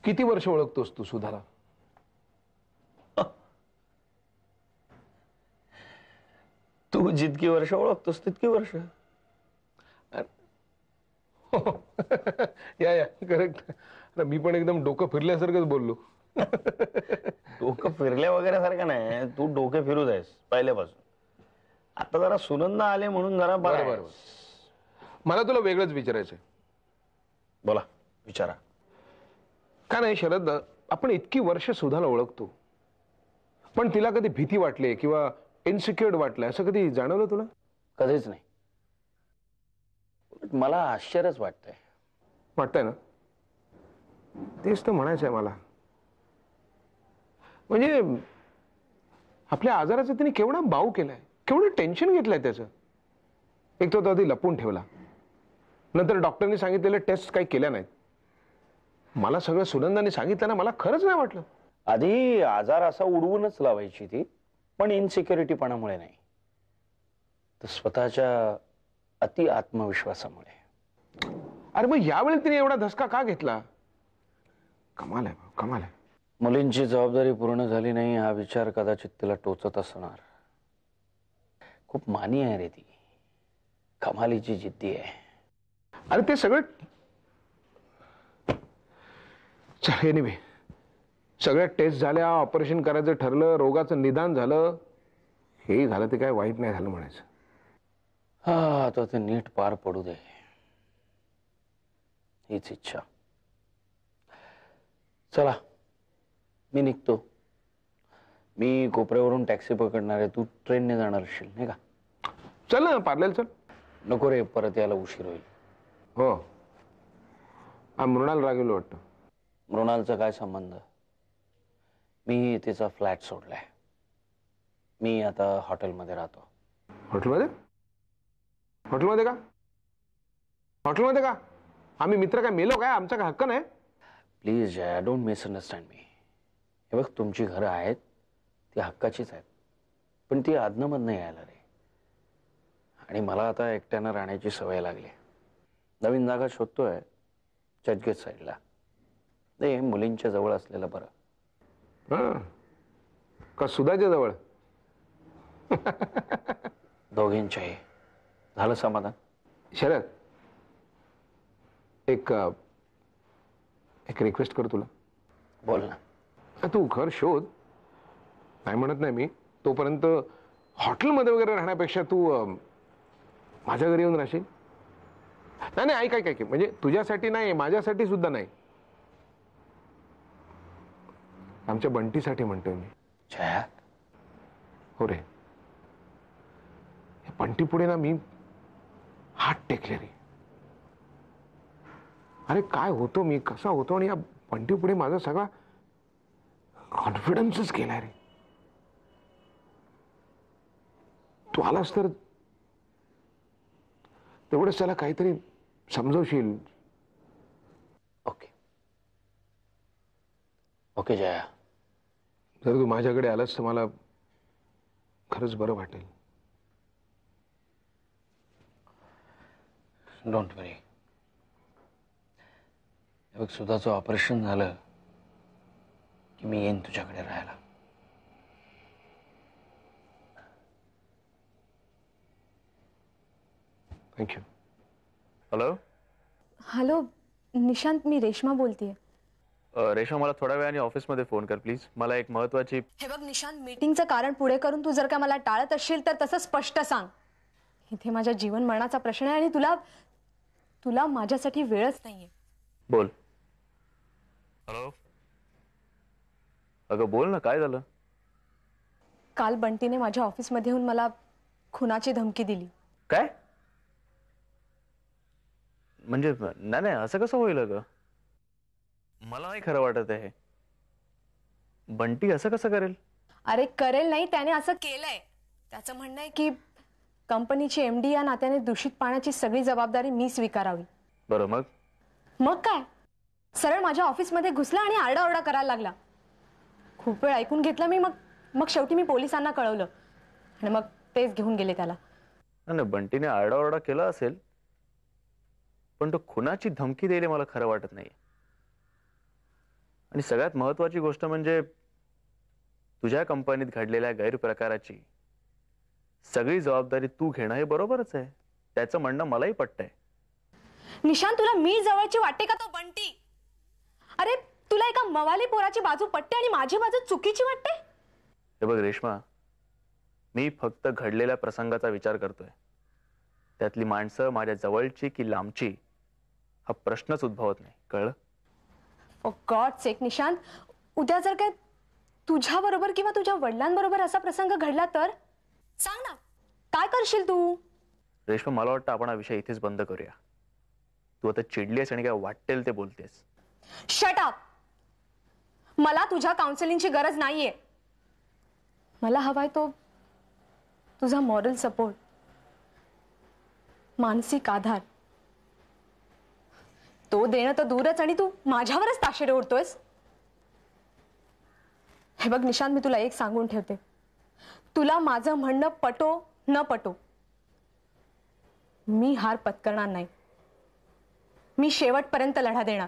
किती वर्ष ओळखतोस तू सुधाला? तू जितकी वर्ष ओळखतोस तितकी वर्ष. या करेक्ट. मी पण एकदम डोकं फिरल्यासारखंच बोललो. डोकं फिरल्या वगैरे सारखं नाही, तू डोके फिरू जायस पहिल्यापासून. आता जरा सुनंदा आले म्हणून जरा बरं. मला तुला वेगळंच विचारायचंय. बोला, विचारा. का नाही शरद, आपण इतकी वर्ष सुधाला ओळखतो, पण तिला कधी भीती वाटली किंवा इन्सिक्युअर्ड वाटलं असं कधी जाणवलं तुला? कधीच नाही. मला आश्चर्यच वाटतंय ना? तेच तर म्हणायचंय मला. म्हणजे आपल्या आजाराचं तिने केवढा बाऊ केलाय, केवढं टेन्शन घेतलंय त्याचं. एक तो आधी लपून ठेवला, नंतर डॉक्टरनी सांगितलेले टेस्ट काही केल्या नाहीत. मला सगळं सुनंदाने सांगितलं ना, मला खरंच नाही वाटलं. आधी आजार असा उडवूनच लावायची ती, पण इनसिक्युरिटीपणामुळे नाही, तर स्वतःच्या अति आत्मविश्वासामुळे. अरे मग यावेळी तिने एवढा धसका का घेतला? कमाल आहे, कमाल आहे. मुलींची जबाबदारी पूर्ण झाली नाही हा विचार कदाचित तिला टोचत असणार. खूप मानी आहे रे ती, कमालीची जिद्दी आहे. अरे ते सगळं एनिवे, सगळ्या टेस्ट झाल्या, ऑपरेशन करायचं ठरलं, रोगाचं निदान झालं, हे झालं ते काय वाईट नाही झालं म्हणायचं. हा, आता ते नीट पार पडू दे हीच इच्छा. चला, मी निघतो. मी कोपऱ्यावरून टॅक्सी पकडणार आहे, तू ट्रेनने जाणार असशील नाही का? चल ना, पार्लेला चल. नको रे, परत यायला उशीर होईल. हो, मृणाल रागेलो वाटतं. मृणालचा काय संबंध? मी तिचा फ्लॅट सोडलाय. मी आता हॉटेलमध्ये राहतो. हॉटेलमध्ये? हॉटेलमध्ये का? हॉटेलमध्ये का? आम्ही मित्र काय मेलो काय? आमचा काय हक्क नाही? प्लीज जया, डोंट मिसअंडरस्टँड मी. हे बघ, तुमची घरं आहेत, ती हक्काचीच आहेत, पण ती आदनमधनं यायला रे. आणि मला आता एकट्यानं राहण्याची सवय लागली. नवीन जागा शोधतोय चर्चगेट साईडला. ते मुलींच्या जवळ असलेलं बरं. का सुधाच्या जवळ? दोघींच्याही. झालं समाधान? शरद, एक रिक्वेस्ट कर तुला. बोल ना. तू घर शोध, नाही म्हणत नाही मी. तोपर्यंत हॉटेलमध्ये वगैरे राहण्यापेक्षा तू माझ्या घरी येऊन राहशील? नाही नाही, ऐक ऐक, म्हणजे तुझ्यासाठी नाही, माझ्यासाठी सुद्धा नाही, आमच्या बंटीसाठी म्हणतोय मी. जया? हो रे, बंटी पुढे ना मी हात टेकले रे. अरे काय होतो मी, कसा होतो, आणि या बंटी पुढे माझा सगळा कॉन्फिडन्सच गेलाय रे. तू आलास तर तेवढंच त्याला काहीतरी समजवशील. Okay okay Jaya. जर तू माझ्याकडे आलास तर मला खरंच बरं वाटेल. डोंट वरी. बघ, सुधाचं ऑपरेशन झालं की मी येईन तुझ्याकडे राहायला. थँक्यू. हॅलो हॅलो निशांत, मी रेश्मा बोलतेय. रेशमा, मला थोड्या वेळाने ऑफिसमध्ये फोन कर प्लीज. मला एक महत्वाची. हे बघ निशांत, मीटिंगचं कारण पुढे करून तू जर का मला टाळत असशील तर तसं स्पष्ट सांग. इथे माझ्या जीवन मरणाचा प्रश्न आहे आणि तुला माझ्यासाठी वेळच नाहीये. बोल. हॅलो. अगं बोल ना, काय झालं? काल बंटीने माझ्या ऑफिसमध्ये येऊन मला खुनाची धमकी दिली. काय? म्हणजे नाही, असं कसं होईल? अगं मला नाही खरं वाटत आहे. बंटी असं कसं करेल? अरे करेल नाही, त्याने असं केलंय. त्याचं म्हणणं आहे की कंपनीची एमडी या नात्याने दूषित पाण्याची सगळी जबाबदारी मी स्वीकारावी. बरं, मग काय? सरळ माझ्या ऑफिसमध्ये घुसला आणि आरडाओरडा करायला लागला. खूप वेळ ऐकून घेतलं मी. मग शेवटी मी पोलिसांना कळवलं आणि मग तेच घेऊन गेले त्याला. नाही, बंटीने आरडाओरडा केला असेल, पण तो खुनाची धमकी द्यायला मला खरं वाटत नाही. आणि सगळ्यात महत्वाची गोष्ट म्हणजे तुझ्या कंपनीत घडलेल्या गैरप्रकाराची सगळी जबाबदारी तू घेणं हे बरोबरच आहे. त्याचं म्हणणं मलाही पटतंय. निशांत, तुला मी जवळची वाटते का तो बंटी? अरे तुला एका मवाली पोराची बाजू पटते आणि माझी बाजू चुकीची वाटते? हे बघ रेश्मा, मी फक्त घडलेल्या प्रसंगाचा विचार करतोय. त्यातली माणसं माझ्या जवळची की लांबची हा प्रश्नच उद्भवत नाही. कळलं? फॉर गॉड सेक निशांत, उद्या जर काय तुझ्या बरोबर किंवा तुझ्या वडिलांबरोबर असा प्रसंग घडला तर सांग ना, काय करशील तू? रेश्मा, मला वाटतं आपण हा विषय इथेच बंद करूया. तू आता चिडलीस आणि काय वाटेल ते बोलतेस. Shut up. मला तुझ्या काउन्सिलिंगची गरज नाहीये. मला हवाय तो तुझा मॉरल सपोर्ट, मानसिक आधार. तो देणं तर दूरच आणि तू माझ्यावरच ताशेरे ओढतोयस. हे बघ निशांत, मी तुला एक सांगून ठेवते. तुला माझं म्हणणं पटो न पटो, मी हार पत्करणार नाही. मी शेवटपर्यंत लढा देणार.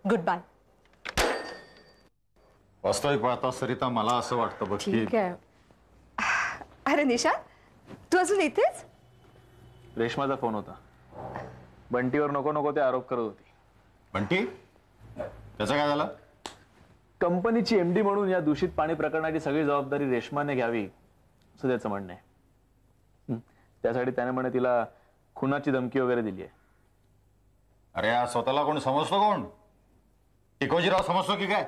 Good bye. वास्तविक पाहता सरिता, मला असं वाटतं बघ की ठीक आहे. अरे निशांत, तू अजून इथेच? रेश्माचा फोन होता. बंटीवर नको नको ते आरोप करत होती. बंटी, त्याचं काय झालं? कंपनीची एमडी म्हणून या दूषित पाणी प्रकरणाची सगळी जबाबदारी रेश्माने घ्यावी असं त्याचं म्हणणं आहे. त्यासाठी त्याने म्हणे तिला खुनाची धमकी वगैरे दिली आहे. अरे हा स्वतःला कोण समजतो? कोण? टिकोजीराव समजतो की काय?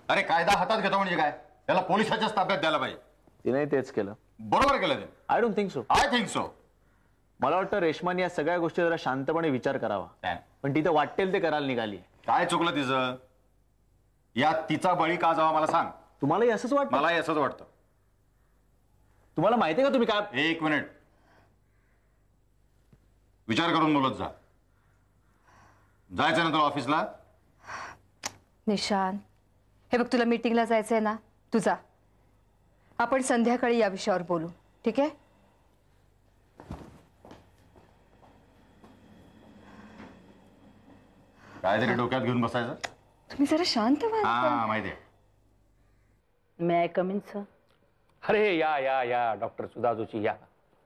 अरे कायदा हातात घेतो म्हणजे काय? त्याला पोलिसाच्याच ताब्यात द्यायला पाहिजे. तिने तेच केलं. बरोबर केलं ते. I don't think so. I think so. मला वाटतं रेश्माने या सगळ्या गोष्टी जरा शांतपणे विचार करावा. काय? पण तिथं वाटेल ते करायला निघाली. काय चुकलं तिचं? या तिचा बळी का जावा मला सांग. तुम्हालाही असंच वाटतं? मलाही असंच वाटतं. तुम्हाला माहितीये का तुम्ही काय? एक मिनिट, विचार करून बोलत जा. जायचं ना तुला ऑफिसला? निशांत, हे बघ, तुला मीटिंगला जायचंय ना, तू जा. आपण संध्याकाळी या विषयावर बोलू, ठीक आहे? काहीतरी डोक्यात घेऊन बसायचं. तुम्ही जरा शांत व्हा. हा माहितीये. मे आय कम इन सर? अरे या या या डॉक्टर सुधा जोशी, या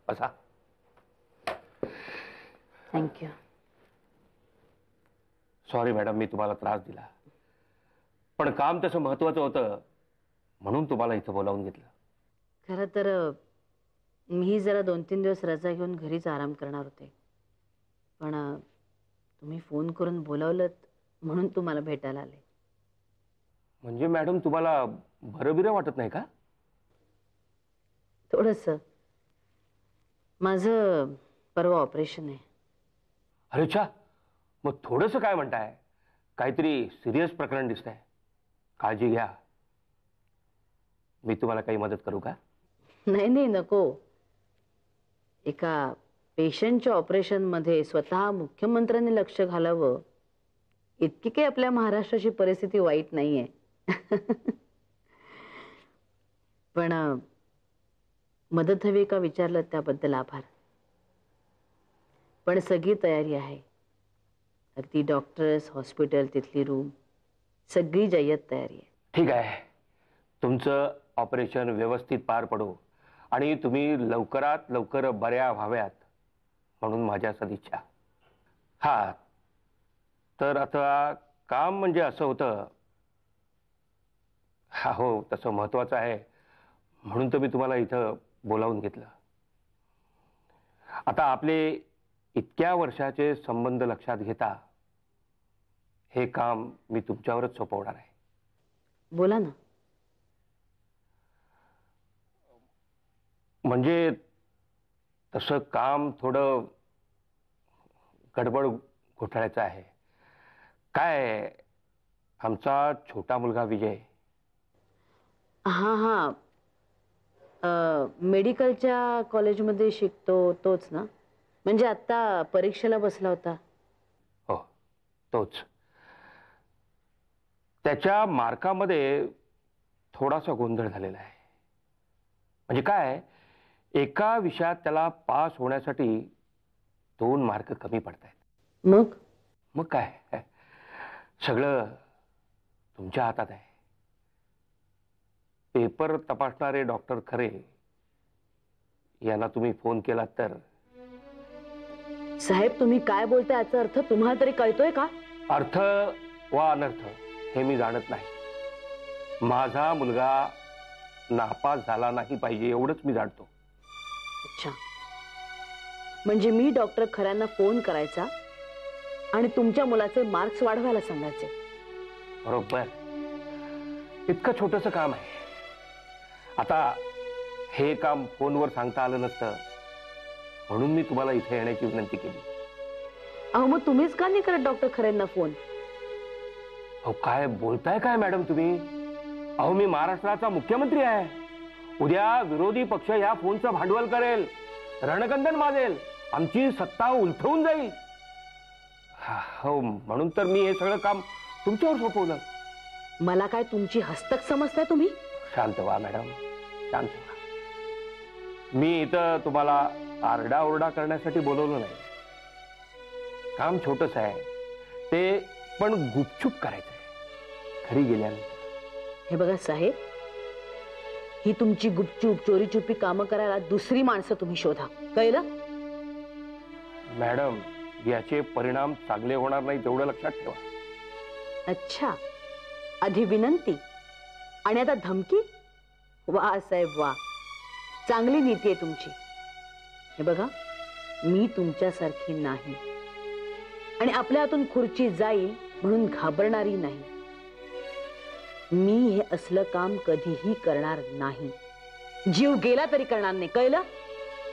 बसा. थँक्यू. सॉरी मॅडम, मी तुम्हाला त्रास दिला, पण काम तसं महत्वाचं होतं म्हणून तुम्हाला इथं बोलावून घेतलं. खरं तर मी जरा 2-3 दिवस रजा घेऊन घरीच आराम करणार होते, पण तुम्ही फोन करून बोलावलं म्हणून तुम्हाला भेटायला आले. म्हणजे मॅडम तुम्हाला बरं बिरं वाटत नाही का? थोडंसं. माझं परवा ऑपरेशन आहे. अरे छा, मग थोडंसं काय म्हणताय? काहीतरी सिरियस प्रकरण दिसतंय. काळजी घ्या. मी तुम्हाला काही मदत करू का? नाही नाही, नको. एका पेशंटच्या ऑपरेशनमध्ये स्वतः मुख्यमंत्र्यांनी लक्ष घालावं इतकी काही आपल्या महाराष्ट्राची परिस्थिती वाईट नाहीये. पण मदत हवी का विचारलं त्याबद्दल आभार. पण सगळी तयारी आहे. अगदी डॉक्टर्स, हॉस्पिटल, तिथली रूम, सगळी जय्यत तयारी आहे. ठीक आहे, तुमचं ऑपरेशन व्यवस्थित पार पडो आणि तुम्ही लवकरात लवकर बऱ्या व्हाव्यात म्हणून माझ्या सदिच्छा. हा, तर आता काम म्हणजे असं होतं. हा हो, तसं महत्वाचं आहे म्हणून तर मी तुम्हाला इथं बोलावून घेतलं. आता आपले इतक्या वर्षाचे संबंध लक्षात घेता हे काम मी तुमच्यावरच सोपवणार आहे. बोला ना. म्हणजे तसं काम थोडं गडबड घोटाळ्याचं आहे. काय, आमचा छोटा मुलगा विजय. हां हां, मेडिकलच्या कॉलेजमध्ये शिकतो तोच ना? म्हणजे आत्ता परीक्षेला बसला होता. हो, तोच. त्याच्या मार्कामध्ये थोडासा गोंधळ झालेला आहे. म्हणजे काय, एका विषयात त्याला पास होण्यासाठी 2 मार्क कमी पडत आहेत. मग मग काय, सगळं तुमच्या हातात आहे. पेपर तपासणारे डॉक्टर खरे यांना तुम्ही फोन केलात तर. साहेब, तुम्ही काय बोलताय याचा अर्थ तुम्हाला तरी कळतोय का? अर्थ वा अनर्थ हे मी जाणत नाही. माझा मुलगा नापास झाला नाही पाहिजे एवढंच मी जाणतो. अच्छा, म्हणजे मी डॉक्टर खऱ्यांना फोन करायचा आणि तुमच्या मुलाचे मार्क्स वाढवायला सांगायचे. बरोबर. इतकं छोटंसं काम आहे. आता हे काम फोनवर सांगता आलं नसतं म्हणून मी तुम्हाला इथे येण्याची विनंती केली. अहो, मग तुम्हीच का नाही करत डॉक्टर खऱ्यांना फोन? अहो, काय बोलताय काय मॅडम तुम्ही? अहो, मी महाराष्ट्राचा मुख्यमंत्री आहे. उद्या विरोधी पक्ष या फोनचं भांडवल करेल, रणकंदन माजेल, आमची सत्ता उलथवून जाईल. हो, म्हणून तर मी हे सगळं काम तुमच्यावर सोपवलं. मला काय तुमची हस्तक समजताय तुम्ही? शांत व्हा मॅडम, शांत व्हा. मी इथं तुम्हाला आरडाओरडा करण्यासाठी बोलवलं नाही. काम छोटंच आहे, ते पण गुपचूप करायचंय घरी गेल्यानंतर. हे बघा साहेब, ही तुमची गुपचूप चोरी चुपी कामं करायला दुसरी माणसं तुम्ही शोधा, कळलं? मॅडम, याचे परिणाम चांगले होणार नाही तेवढं लक्षात ठेवा. अच्छा, आधी विनंती आणि आता धमकी? वा साहेब वा, चांगली नीती आहे तुमची. हे बघा, मी तुमच्यासारखी नाही आणि आपल्या हातून खुर्ची जाईल म्हणून घाबरणारी नाही. मी हे असलं काम कधीही करणार नाही. जीव गेला तरी करणार नाही, कळलं?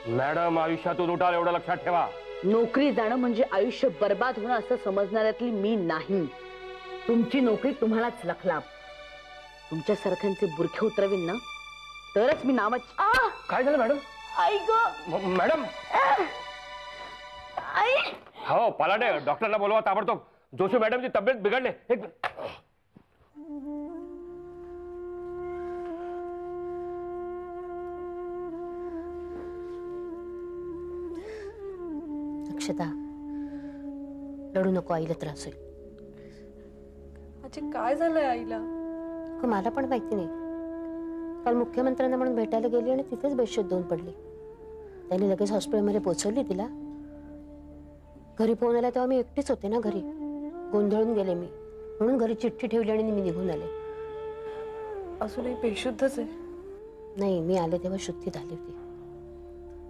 मॅडम, आयुष्यातून उठाल एवढं लक्षात ठेवा. नोकरी जाणं म्हणजे आयुष्य बर्बाद होणं असं समजणाऱ्यातली मी नाही. तुमची नोकरी तुम्हालाच लखलाप. तुमच्यासारख्यांचे बुरखे उतरवीन ना तरच मी नावाची. काय झालं मॅडम? आई ग मॅडम, आई. हो पलाटे, डॉक्टरला बोलवा ताबडतोब. जोशी मॅडमची तब्येत बिघडली. अक्षता, रडू नको, आईला त्रास होईल. आजी, काय झालंय आईला? मला पण माहिती नाही. काल मुख्यमंत्र्यांना म्हणून भेटायला गेली आणि तिथेच बेशुद्ध होऊन पडली. त्यांनी लगेच हॉस्पिटलमध्ये पोहोचवली तिला. घरी फोन आला तेव्हा मी एकटीच होते ना घरी. गोंधळून गेले मी, म्हणून घरी चिठ्ठी ठेवली आणि मी निघून आले. अजूनही बेशुद्धच आहे? नाही, मी आले तेव्हा शुद्धीत आली होती.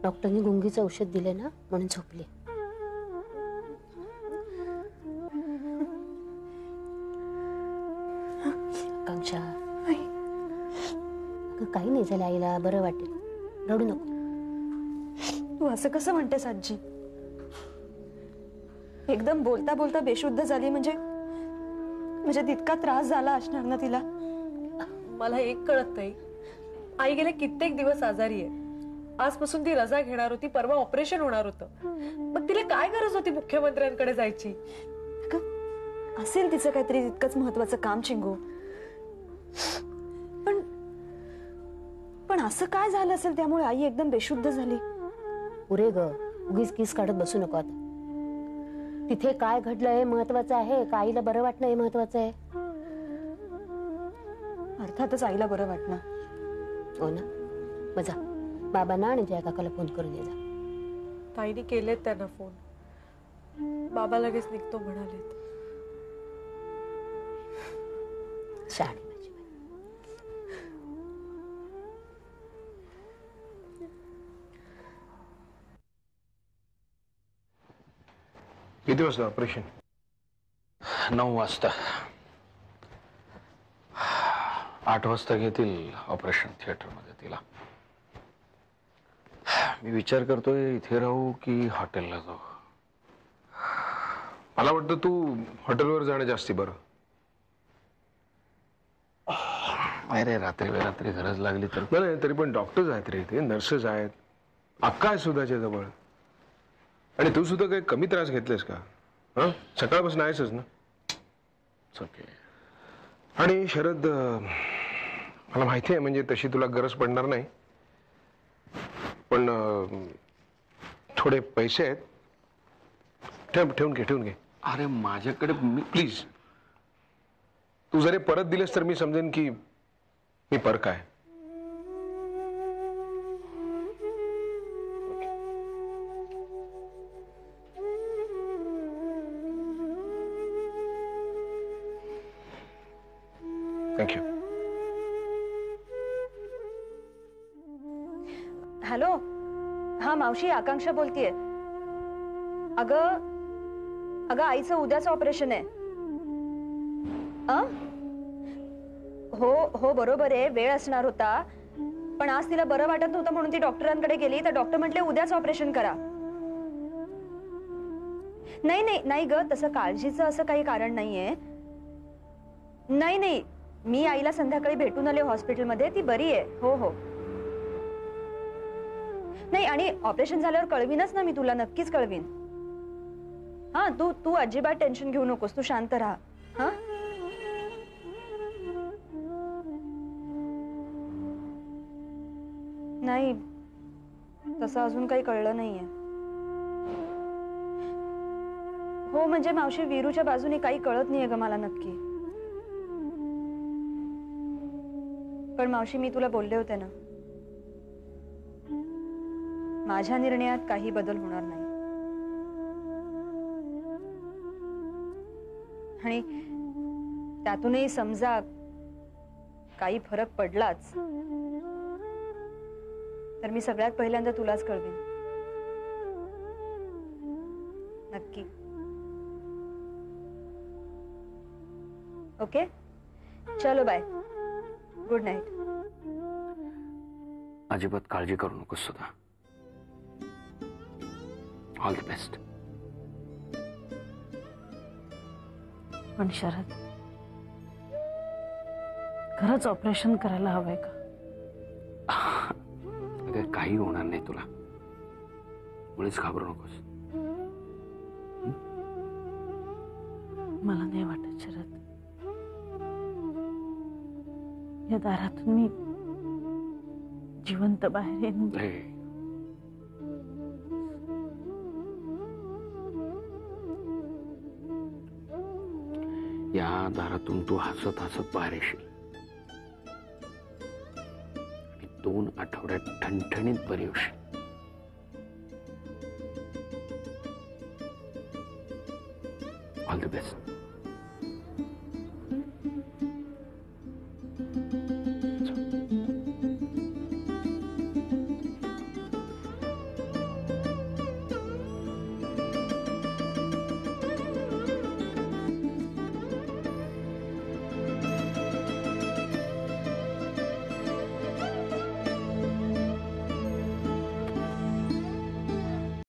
डॉक्टरनी गुंगीचं औषध दिले ना म्हणून झोपली. आकांक्षा, काही नाही झालं आईला, बरं वाटेल, रडू नको. तू असं कसं म्हणतेस आजी? एकदम बोलता बोलता बेशुद्ध झाली म्हणजे तितका त्रास झाला असणार ना तिला? मला एक कळत नाही, आई गेले कित्येक दिवस आजारी आहे. आजपासून ती रजा घेणार होती, परवा ऑपरेशन होणार होतं. मग तिला काय गरज होती मुख्यमंत्र्यांकडे जायची? असेल तिचं काहीतरी तितकंच महत्वाचं काम चिंगू. पण असं काय झालं असेल त्यामुळे आई एकदम बेशुद्ध झाली? पुरे ग, उगीच किस काढत बसू नको आता. तिथे काय घडलं हे महत्वाचं आहे का आईला बरं वाटणं हे महत्वाचं आहे? अर्थातच आईला बरं वाटणं. हो ना, मजा बाबांना आणि जया काकाला फोन करून ये जा. ताईने केलेत त्यांना फोन. बाबा लगेच निघतो म्हणालेत. शाळेत माझी बाई. किती वाजता ऑपरेशन? 9 वाजता. 8 वाजता घेतील ऑपरेशन थिएटरमध्ये तिला. मी विचार करतोय इथे राहू की हॉटेलला जाऊ. मला वाटतं तू हॉटेलवर जाणं जास्ती बरं. अरे रात्री बेरात्री गरज लागली तर. नाही, तरी पण डॉक्टर्स आहेत रे इथे, नर्सेस आहेत, अक्का आहे सुद्धाच्या जवळ. आणि तू सुद्धा काही कमी त्रास घेतलेस का? हा, सकाळपासून आहेसच ना. ओके. आणि शरद, मला माहिती आहे म्हणजे तशी तुला गरज पडणार नाही, पण थोडे पैसे आहेत, ठेवून घे. अरे माझ्याकडे प्लीज तू जरी परत दिलेस तर मी समजेन की मी परक आहे. थँक्यू. हॅलो, हा मावशी, आकांक्षा बोलतीये. अगं अगं आईचं उद्याच ऑपरेशन आहे. हो हो बरोबर आहे, वेळ असणार होता, पण आज तिला बरं वाटत नव्हतं म्हणून ती डॉक्टरांकडे गेली, तर डॉक्टर म्हटले उद्याच ऑपरेशन करा. नाही नाही नाही ग, तसं काळजीचं असं काही कारण नाहीये. नाही नाही, मी आईला संध्याकाळी भेटून आले हॉस्पिटलमध्ये, ती बरी आहे. हो हो. नाही, आणि ऑपरेशन झाल्यावर कळवीनच ना मी तुला, नक्कीच कळवीन. हा, तू अजिबात टेन्शन घेऊ नकोस, तू शांत राहा. हा, नाही तसं अजून काही कळलं नाहीये. हो म्हणजे मावशी, वीरूच्या बाजूने काही कळत नाहीये ग मला नक्की. पण मावशी, मी तुला बोलले होते ना, माझ्या निर्णयात काही बदल होणार नाही. आणि त्यातूनही समजा काही फरक पडलाच तर मी सगळ्यात पहिल्यांदा तुलाच कळवेन. नक्की. ओके, चलो बाय, गुड नाईट. अजिबात काळजी करू नकोस सुद्धा. All the best. पण शरद, खरंच ऑपरेशन करायला हवंय का? अगं काही होणार नाही तुला, मुळीच घाबरू नकोस. मला नाही वाटत शरद, या दारातून मी जिवंत बाहेर येईन. या दारातून तू हसत हसत बाहेर येशील आणि 2 आठवड्यात ठणठणीत बरी होशील. All the best.